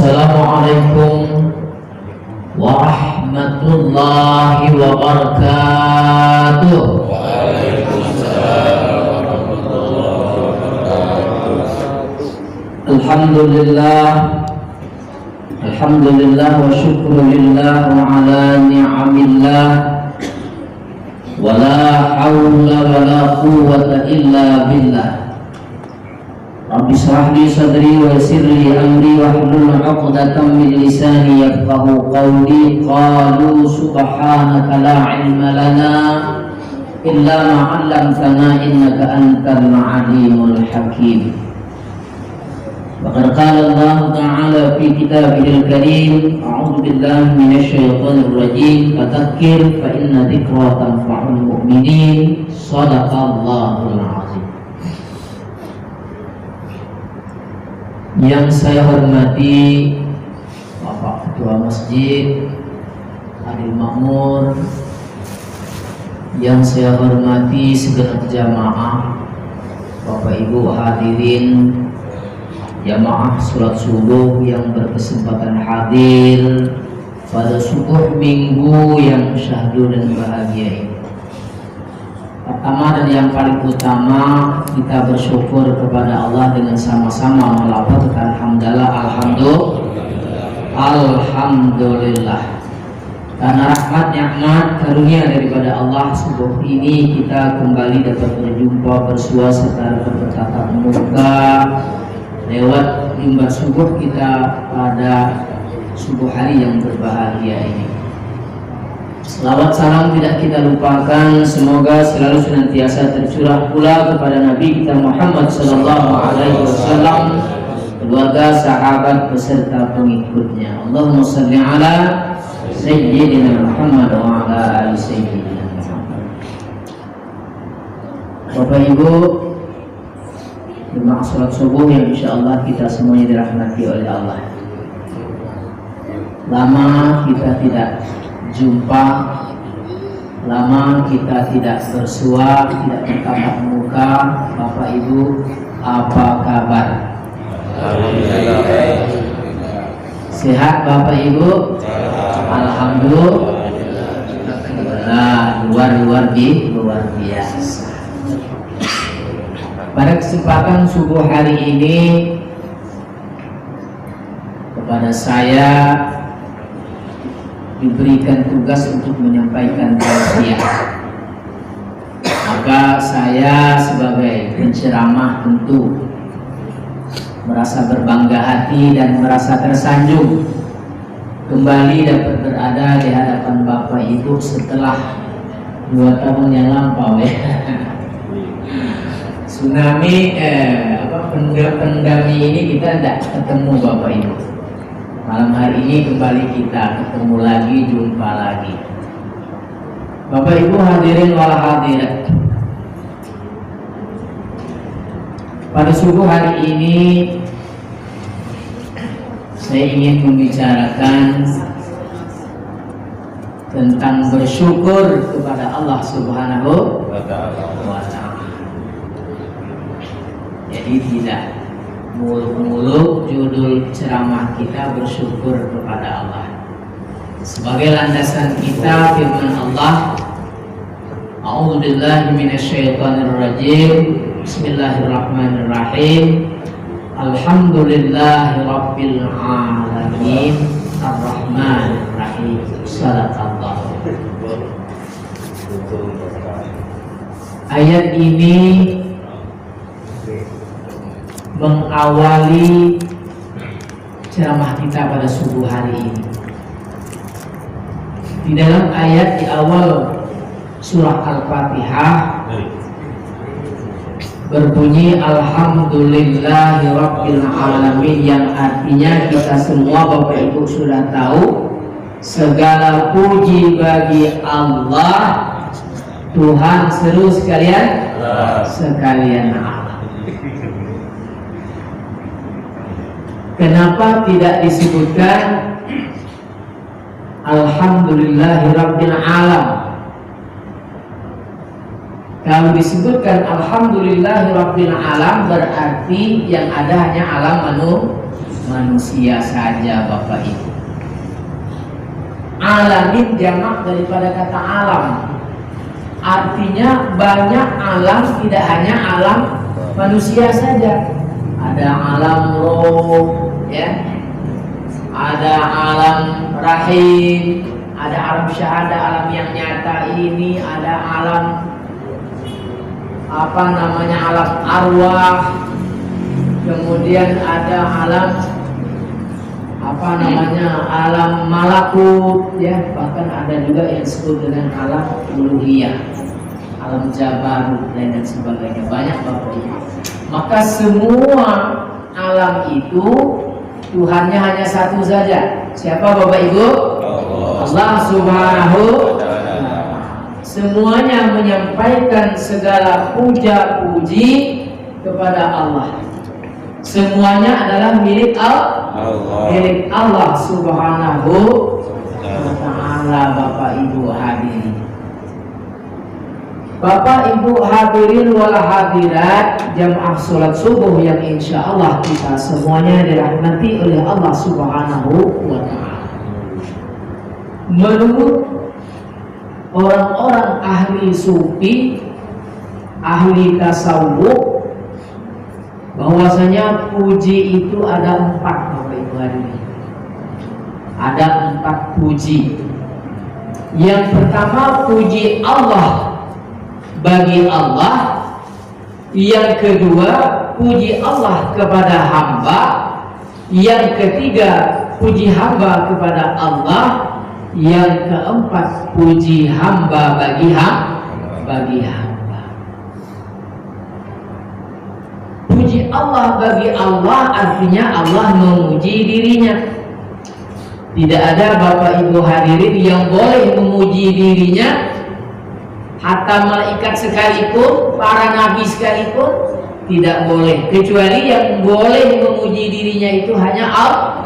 Assalamualaikum warahmatullahi wabarakatuh. Waalaikumsalam warahmatullahi wabarakatuh. Alhamdulillah wa syukrulillah wa ala ni'amillah wa la hawla wa la quwwata illa billah. Rabbi shrah li sadri wa yassir li amri wahlul 'uqdatam min lisani yafqahu qawli. Qalu subhanaka la ilma lana illa ma 'allamtana innaka antal 'alimul hakim. Wa qad qala Allah ta'ala fi kitabihil karim, a'udzu billahi minasy syaithanir rajim, fadzakir fa inna dzikra tanfa'ul mu'minin. Shadaqallahul 'azim. Yang saya hormati Bapak Ketua Masjid Adil Makmur, yang saya hormati segenap jamaah, Bapak Ibu hadirin jamaah sholat subuh yang berkesempatan hadir pada subuh minggu yang syahdu dan bahagia ini. Pertama dan yang paling utama, kita bersyukur kepada Allah dengan sama-sama melafazkan alhamdulillah. Karena rahmat, nikmat, karunia daripada Allah, subuh ini kita kembali dapat berjumpa, bersua serta bertatap muka lewat mimbar subuh kita pada subuh hari yang berbahagia ini. Selawat salam tidak kita lupakan, semoga selalu senantiasa tercurah pula kepada Nabi kita Muhammad sallallahu alaihi wasallam, keluarga, sahabat beserta pengikutnya. Allahumma shalli ala sayyidina Muhammad wa ala ali sayyidina Muhammad. Bapak Ibu jemaah salat subuh yang insyaallah kita semuanya dirahmati oleh Allah. Lama kita tidak jumpa, lama kita tidak bersua, tidak bertatap muka. Bapak Ibu, apa kabar? Alhamdulillah. Sehat Bapak Ibu? Alhamdulillah. Luar biasa. Pada kesempatan subuh hari ini, kepada saya diberikan tugas untuk menyampaikan tausiah. Maka saya sebagai penceramah tentu merasa berbangga hati dan merasa tersanjung kembali dapat berada di hadapan Bapak Ibu setelah 2 tahun yang lampau ya. Tsunami pandemi ini kita tidak ketemu Bapak Ibu. Malam hari ini kembali kita ketemu lagi, jumpa lagi. Bapak Ibu hadirin wal hadirat, pada subuh hari ini saya ingin membicarakan tentang bersyukur kepada Allah Subhanahu wa ta'ala. Jadi tidak muluk-muluk judul ceramah kita bersyukur kepada Allah. Sebagai landasan kita firman Allah, a'udzu billahi minasyaitonir rajim, bismillahirrahmanirrahim, alhamdulillahirabbil alamin, arrahmanir rahim, sadaqallah. Ayat ini mengawali ceramah kita pada subuh hari ini. Di dalam ayat di awal surah Al-Fatihah berbunyi alhamdulillahirabbil alamin, yang artinya kita semua Bapak Ibu sudah tahu segala puji bagi Allah, Tuhan seluruh sekalian Allah. Kenapa tidak disebutkan alhamdulillahirabbil alam? Kalau disebutkan alhamdulillahirabbil alam berarti yang ada hanya alam manusia saja Bapak Ibu. Alamin jamak daripada kata alam. Artinya banyak alam, tidak hanya alam manusia saja. Ada alam roh, ya. Ada alam rahim, ada alam syahada, alam yang nyata ini, ada alam alam arwah, kemudian ada alam alam malakut, ya, bahkan ada juga yang disebut dengan alam uluhiyah, alam jabarut dan sebagainya, banyak Bapak Ibu. Maka semua alam itu Tuhannya hanya satu saja. Siapa Bapak Ibu? Allah Subhanahu wa Ta'ala. Semuanya menyampaikan segala puja-puji kepada Allah. Semuanya adalah milik Allah Subhanahu wa Ta'ala. Bapak Ibu hadirin, Bapak Ibu hadirin wal hadirat jamaah sholat subuh yang insya Allah kita semuanya dirahmati oleh Allah Subhanahu wa Ta'ala. Menurut orang-orang ahli sufi, ahli tasawuf, bahwasanya puji itu ada 4 Bapak Ibu hadirin. Ada 4 puji. Yang pertama puji Allah bagi Allah, yang kedua puji Allah kepada hamba, yang ketiga puji hamba kepada Allah, yang keempat puji hamba bagi hamba. Puji Allah bagi Allah artinya Allah memuji dirinya. Tidak ada Bapak Ibu hadirin yang boleh memuji dirinya, hatta malaikat sekalipun, para nabi sekalipun tidak boleh, kecuali yang boleh memuji dirinya itu hanya Allah.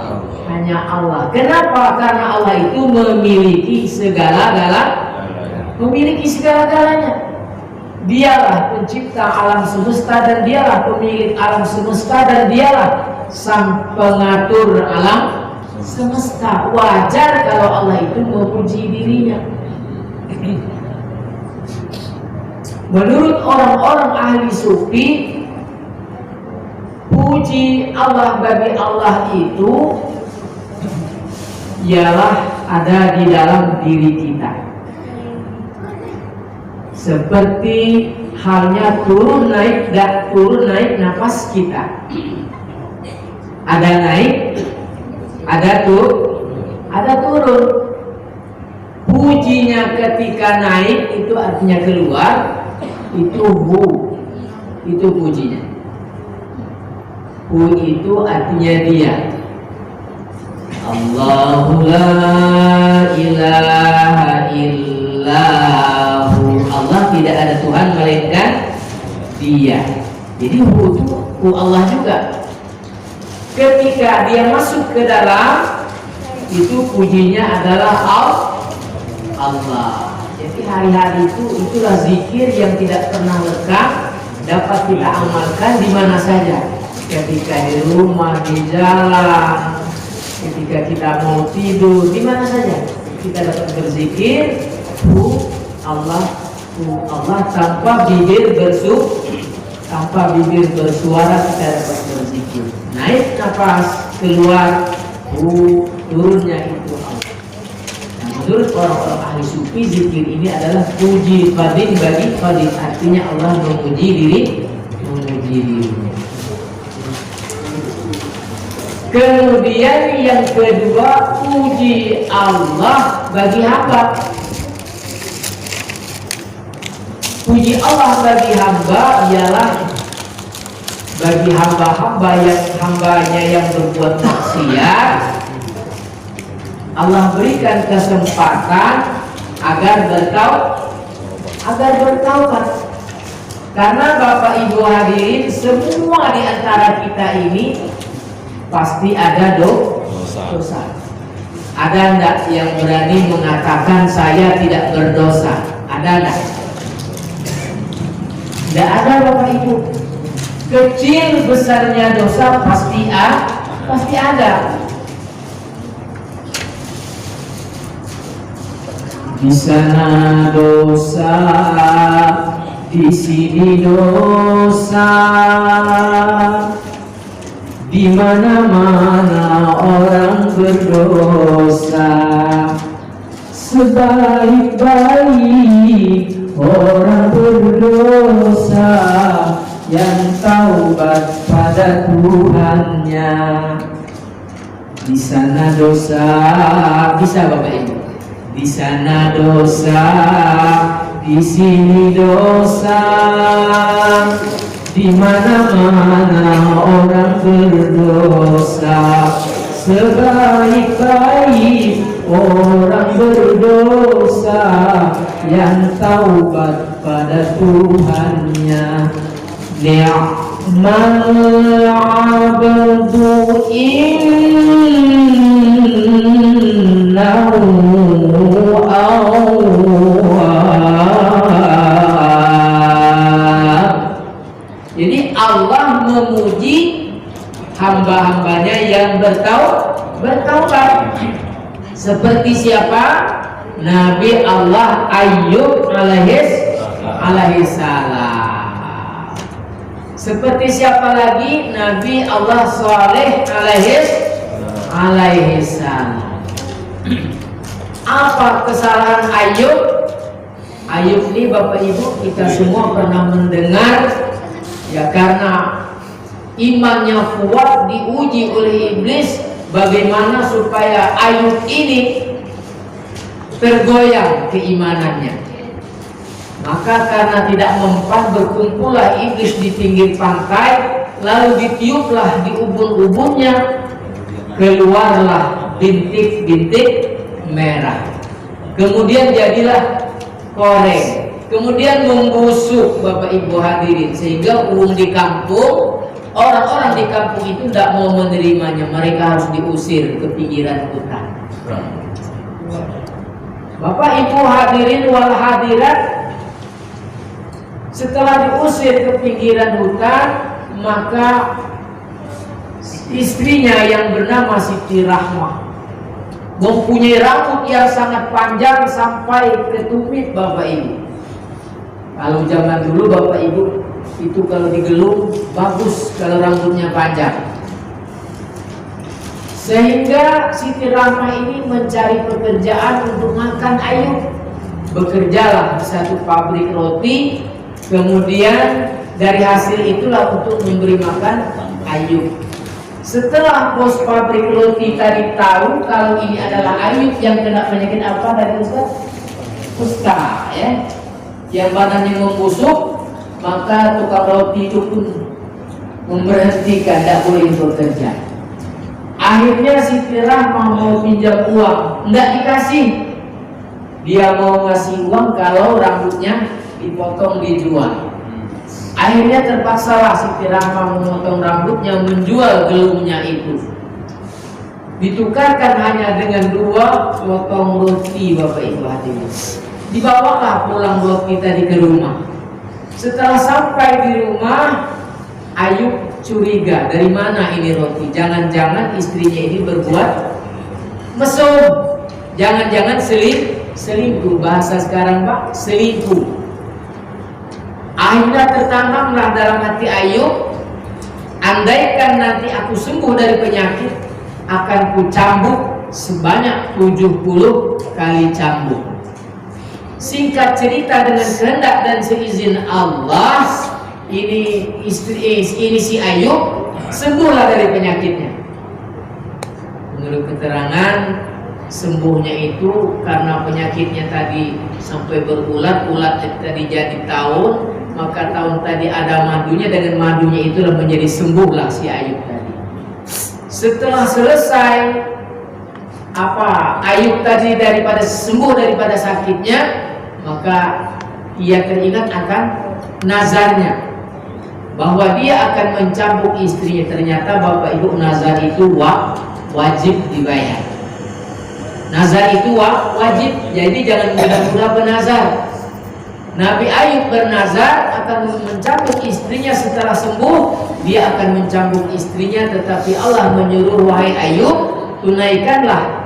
Kenapa? Karena Allah itu memiliki segala-galanya. Dialah pencipta alam semesta dan dialah pemilik alam semesta dan dialah sang pengatur alam semesta. Wajar kalau Allah itu memuji dirinya. Menurut orang-orang ahli sufi, puji Allah bagi Allah itu ialah ada di dalam diri kita, seperti halnya turun naik nafas kita. Ada naik, ada turun. Pujinya ketika naik itu artinya keluar, itu pujinya. Hu itu artinya dia. Allahu la ilaha illahu. Allah tidak ada Tuhan melainkan dia. Jadi hu itu hu Allah juga. Ketika dia masuk ke dalam, itu pujinya adalah Allah. Jadi hari-hari itulah zikir yang tidak pernah lekang, dapat kita amalkan di mana saja. Ketika di rumah, di jalan, ketika kita mau tidur, di mana saja kita dapat berzikir Allah tanpa bibir bersuara kita dapat berzikir. Naik nafas, keluar turunnya itu Allah. Menurut orang-orang ahli sufi, zikir ini adalah puji fadil bagi fadil, artinya Allah memuji dirinya. Kemudian yang kedua, puji Allah bagi hamba. Puji Allah bagi hamba ialah bagi hambanya yang berbuat maksiat, Allah berikan kesempatan agar bertaubat. Karena Bapak Ibu hadirin, semua di antara kita ini pasti ada dosa. Ada enggak yang berani mengatakan saya tidak berdosa? Ada enggak? Tidak ada Bapak Ibu. Kecil besarnya dosa pasti ada. Pasti ada. Di sana dosa, di sini dosa, di mana-mana orang berdosa. Sebaik-baik orang berdosa yang taubat pada Tuhannya. Di sana dosa, bisa Bapak Ibu. Di sana dosa, di sini dosa, di mana-mana orang berdosa. Sebaik-baik orang berdosa yang taubat pada Tuhannya. Ni'mal 'abdu innahu awwab. Jadi Allah memuji hamba-hambanya yang bertaubat. Seperti siapa? Nabi Allah Ayyub alaihissalam. Seperti siapa lagi? Nabi Allah Saleh alaihissalam. Apa kesalahan Ayyub? Ayyub ini Bapak Ibu kita semua pernah mendengar, ya, karena imannya kuat diuji oleh iblis. Bagaimana supaya Ayyub ini tergoyang keimanannya? Maka karena tidak mempan, berkumpullah iblis di pinggir pantai, lalu ditiuplah di ubun-ubunnya, keluarlah bintik-bintik merah. Kemudian jadilah koreng, kemudian membusuk Bapak Ibu hadirin, sehingga di kampung, orang-orang di kampung itu tidak mau menerimanya. Mereka harus diusir ke pinggiran hutan. Bapak Ibu hadirin wal hadirat, setelah diusir ke pinggiran hutan, maka istrinya yang bernama Siti Rahmah mempunyai rambut yang sangat panjang sampai ke tumit Bapak Ibu. Kalau zaman dulu Bapak Ibu itu kalau digelung bagus kalau rambutnya panjang. Sehingga Siti Rahmah ini mencari pekerjaan untuk makan Ayyub. Bekerjalah di satu pabrik roti, kemudian dari hasil itulah untuk memberi makan Ayyub. Setelah bos pabrik roti tadi tahu kalau ini adalah Ayyub yang kena penyakit apa dari Ustaz? Kusta, ya, yang badannya membusuk, maka tukang roti itu pun memberhentikan, tidak boleh bekerja. Akhirnya Siti Rahmah mau pinjam uang, tidak dikasih. Dia mau ngasih uang kalau rambutnya dipotong dijual. Akhirnya terpaksalah Siti Rahmah memotong rambutnya, menjual gelungnya itu. Ditukarkan hanya dengan 2 potong roti Bapak Ibu hadirin. Dibawalah pulang roti tadi ke rumah. Setelah sampai di rumah, Ayyub curiga, dari mana ini roti? Jangan-jangan istrinya ini berbuat mesum. Jangan-jangan selingkuh. Bahasa sekarang Pak, selingkuh. Akhirnya tertanamlah dalam hati Ayyub, andaikan nanti aku sembuh dari penyakit, akan kucambuk sebanyak 70 kali cambuk. Singkat cerita, dengan kehendak dan seizin Allah, ini si Ayyub sembuhlah dari penyakitnya. Menurut keterangan, sembuhnya itu karena penyakitnya tadi sampai berulat-ulat tadi jadi tahun, maka tahun tadi ada madunya, dengan madunya itulah menjadi sembuhlah si Ayyub tadi. Setelah selesai Ayyub tadi daripada sembuh daripada sakitnya, maka ia teringat akan nazarnya, bahwa dia akan mencambuk istrinya. Ternyata Bapak Ibu, nazar itu wajib dibayar. Nazar itu wajib, jadi jangan mudah-mudah bernazar. Nabi Ayub bernazar akan mencambuk istrinya setelah sembuh. Dia akan mencambuk istrinya, tetapi Allah menyuruh, wahai Ayub, tunaikanlah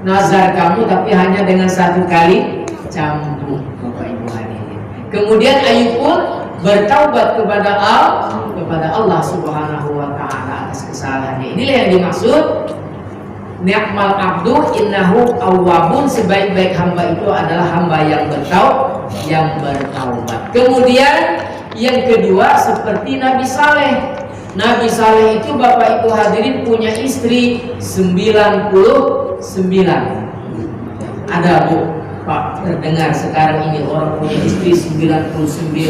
nazar kamu, tapi hanya dengan 1 kali cambuk. Bapak Ibu hadirin. Kemudian Ayub pun bertaubat kepada Allah Subhanahu wa taala atas kesalahannya. Inilah yang dimaksud ni'mal abdu innahu awwabun, sebaik-baik hamba itu adalah hamba yang bertaubat. Kemudian yang kedua seperti Nabi Saleh. Nabi Saleh itu Bapak Ibu hadirin punya istri 99. Ada Bu, Pak terdengar sekarang ini orang punya istri 99.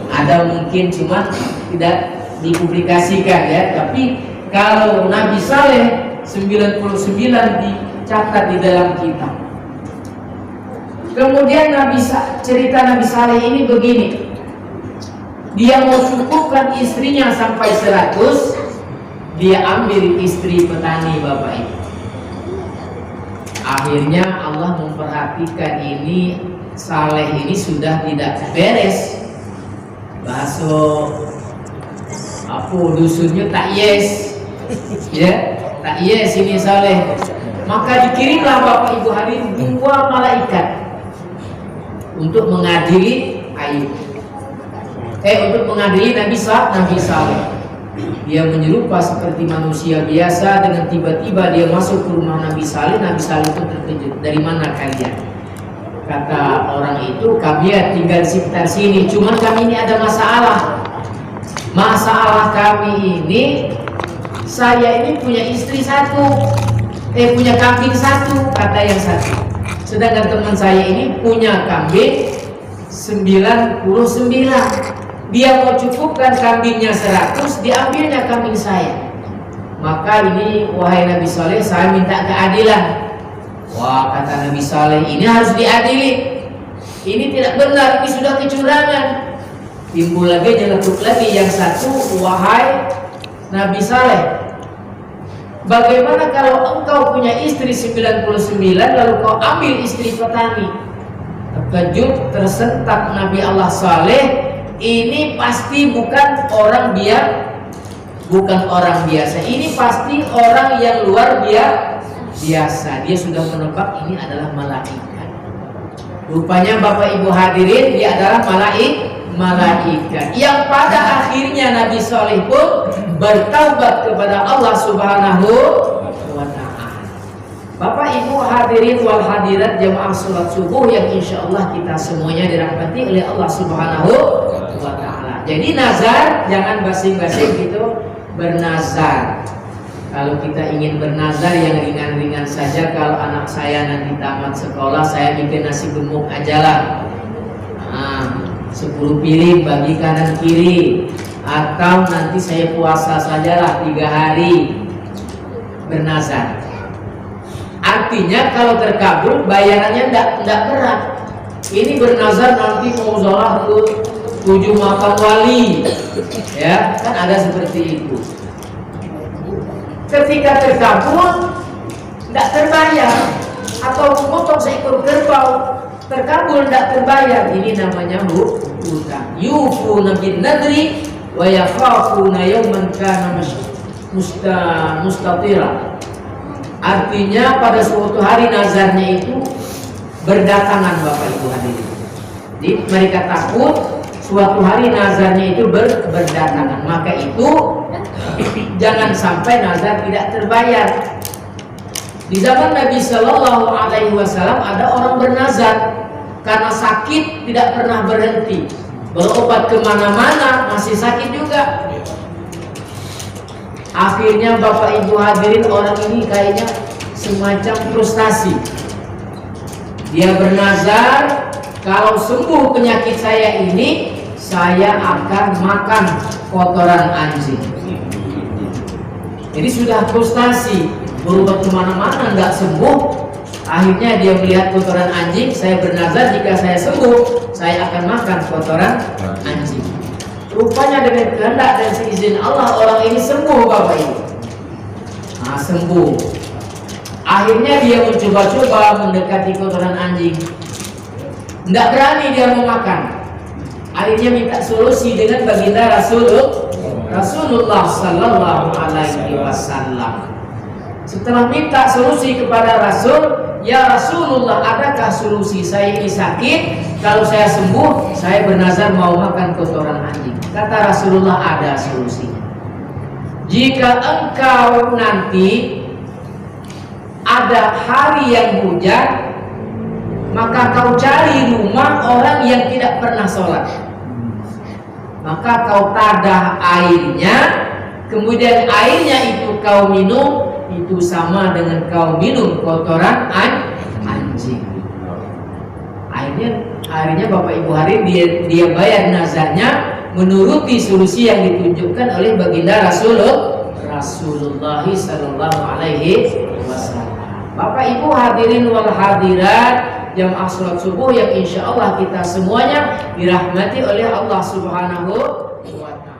Ada mungkin cuma tidak dipublikasikan ya, tapi kalau Nabi Saleh 99 dicatat di dalam kitab. Kemudian cerita Nabi Saleh ini begini. Dia mau cukupkan istrinya sampai 100, dia ambil istri petani Bapak Ibu. Akhirnya Allah memperhatikan ini Saleh ini sudah tidak beres. Bahasa apa dusunnya tak yes. Ya, tak yes ini Saleh. Maka dikirimlah Bapak Ibu hadirin 2 malaikat untuk mengadili Ayub. Untuk mengadili Nabi Saleh. Dia menyerupa seperti manusia biasa, dengan tiba-tiba dia masuk ke rumah Nabi Saleh. Nabi Saleh itu terkejut, dari mana kalian? Kata orang itu, kami tinggal di sekitar sini, cuman kami ini ada masalah. Masalah kami ini, saya ini punya istri 1, punya kambing 1, kata yang satu. Sedangkan teman saya ini punya kambing 99. Dia mau cukupkan kambingnya 100, diambilnya kambing saya. Maka ini wahai Nabi Saleh, saya minta keadilan. Wah, kata Nabi Saleh, ini harus diadili. Ini tidak benar, ini sudah kecurangan. Timbul lagi, nyeletuk lagi yang satu, wahai Nabi Saleh, bagaimana kalau engkau punya istri 99 lalu kau ambil istri petani? Terkejut, tersentak Nabi Allah Saleh. Ini pasti bukan orang biasa. Ini pasti orang yang luar biasa. Dia sudah menebak ini adalah malaikat. Rupanya Bapak Ibu hadirin, dia adalah malaikat. Yang pada akhirnya Nabi Saleh pun bertaubat kepada Allah Subhanahu wa ta'ala. Bapak Ibu hadirin wal hadirat jamaah salat subuh yang insya Allah kita semuanya dirahmati oleh Allah Subhanahu wa ta'ala. Jadi nazar jangan basing-basing gitu bernazar. Kalau kita ingin bernazar yang ringan-ringan saja, kalau anak saya nanti tamat sekolah saya bikin nasi gemuk aja lah. 10 piring bagi kanan kiri, atau nanti saya puasa sajalah 3 hari bernazar. Artinya kalau terkabul bayarannya tidak berat. Ini bernazar nanti mau sholat ke 7 makam wali, ya kan ada seperti itu. Ketika terkabul tidak terbayar, atau memotong seekor kerbau terkabul tidak terbayar, ini namanya hutang. Yufuna bin nadri wa yakhafuna yawman kana mustatira. Artinya pada suatu hari nazarnya itu berdatangan Bapak Ibu hadirin. Jadi mereka takut suatu hari nazarnya itu berdatangan. Maka itu jangan sampai nazar tidak terbayar. Di zaman Nabi Shallallahu Alaihi Wasallam ada orang bernazar karena sakit tidak pernah berhenti, berobat kemana-mana masih sakit juga. Akhirnya Bapak Ibu hadirin, orang ini kayaknya semacam frustasi. Dia bernazar, kalau sembuh penyakit saya ini, saya akan makan kotoran anjing. Jadi sudah frustasi, berobat kemana-mana nggak sembuh. Akhirnya dia melihat kotoran anjing. Saya bernazar, jika saya sembuh, saya akan makan kotoran anjing. Rupanya dengan kehendak dan seizin Allah, orang ini sembuh Bapak Ibu. Sembuh. Akhirnya dia mencoba-coba mendekati kotoran anjing. Tidak berani dia mau makan. Akhirnya minta solusi dengan baginda Rasulullah Sallallahu Alaihi Wasallam. Setelah minta solusi kepada Rasul, ya Rasulullah, adakah solusi? Saya ini sakit, kalau saya sembuh, saya bernazar mau makan kotoran anjing. Kata Rasulullah, ada solusinya. Jika engkau nanti ada hari yang hujan, maka kau cari rumah orang yang tidak pernah sholat, maka kau tadah airnya, kemudian airnya itu kau minum, itu sama dengan kau minum kotoran anjing. Akhirnya Bapak Ibu hari dia bayar nazarnya menuruti solusi yang ditunjukkan oleh baginda Rasulullah Sallallahu Alaihi Wasallam. Bapak Ibu hadirin wal hadirat jamaah sholat subuh yang insya Allah kita semuanya dirahmati oleh Allah Subhanahu wa Ta'ala.